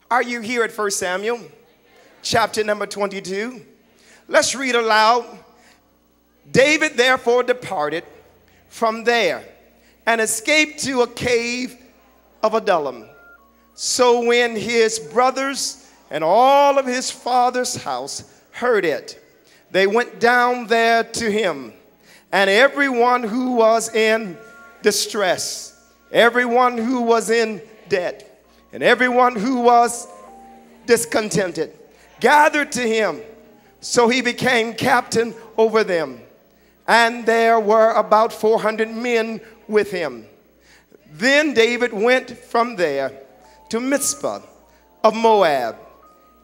Are you here at 1 Samuel, chapter number 22? Let's read aloud. David therefore departed from there and escaped to a cave of Adullam. So when his brothers and all of his father's house heard it, they went down there to him, and everyone who was in distress, everyone who was in debt, and everyone who was discontented gathered to him. So he became captain over them. And there were about 400 men with him. Then David went from there to Mizpah of Moab.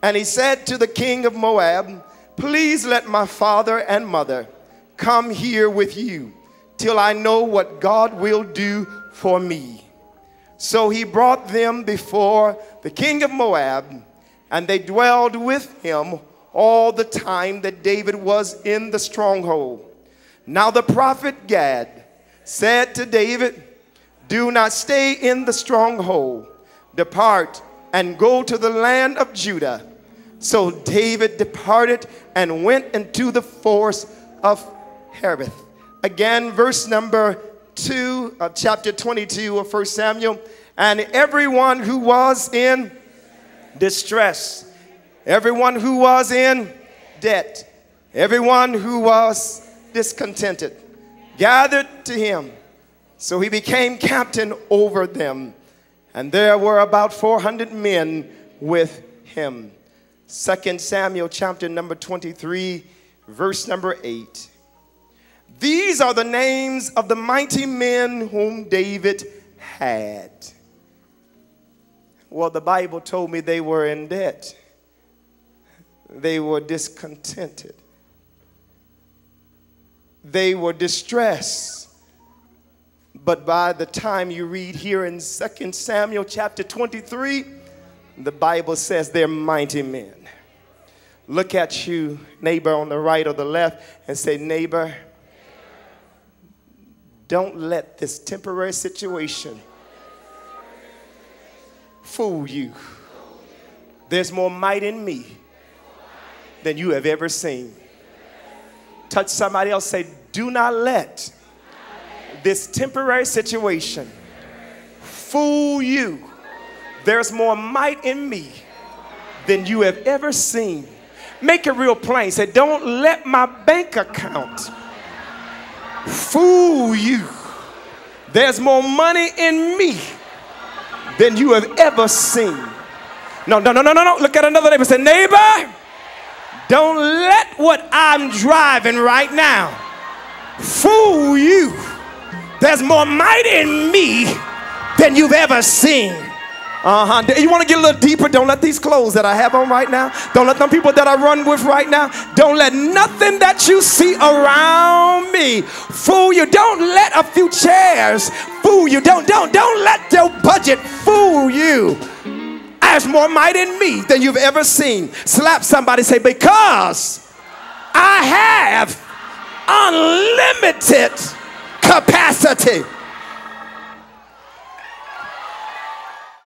And he said to the king of Moab, please let my father and mother come here with you till I know what God will do for me. So he brought them before the king of Moab, and they dwelled with him all the time that David was in the stronghold. Now the prophet Gad said to David, do not stay in the stronghold. Depart and go to the land of Judah. So David departed and went into the forest of Hereth. Again, verse number 2 of chapter 22 of 1 Samuel. And everyone who was in distress, everyone who was in debt, everyone who was discontented gathered to him. So he became captain over them. And there were about 400 men with him. 2 Samuel chapter number 23, verse number 8. These are the names of the mighty men whom David had. Well, the Bible told me they were in debt. They were discontented. They were distressed. But by the time you read here in 2 Samuel chapter 23, the Bible says they're mighty men. Look at you, neighbor on the right or the left, and say, neighbor, don't let this temporary situation fool you. There's more might in me than you have ever seen. Touch somebody else, say, do not let this temporary situation fool you. There's more might in me than you have ever seen. Make it real plain. Say, don't let my bank account fool you. There's more money in me than you have ever seen. No. Look at another neighbor. Say, neighbor, don't let what I'm driving right now fool you. There's more might in me than you've ever seen. You want to get a little deeper? Don't let these clothes that I have on right now, don't let them people that I run with right now, don't let nothing that you see around me fool you. Don't let a few chairs fool you. Don't let your budget fool you. There's more might in me than you've ever seen. Slap somebody, say, because I have unlimited capacity.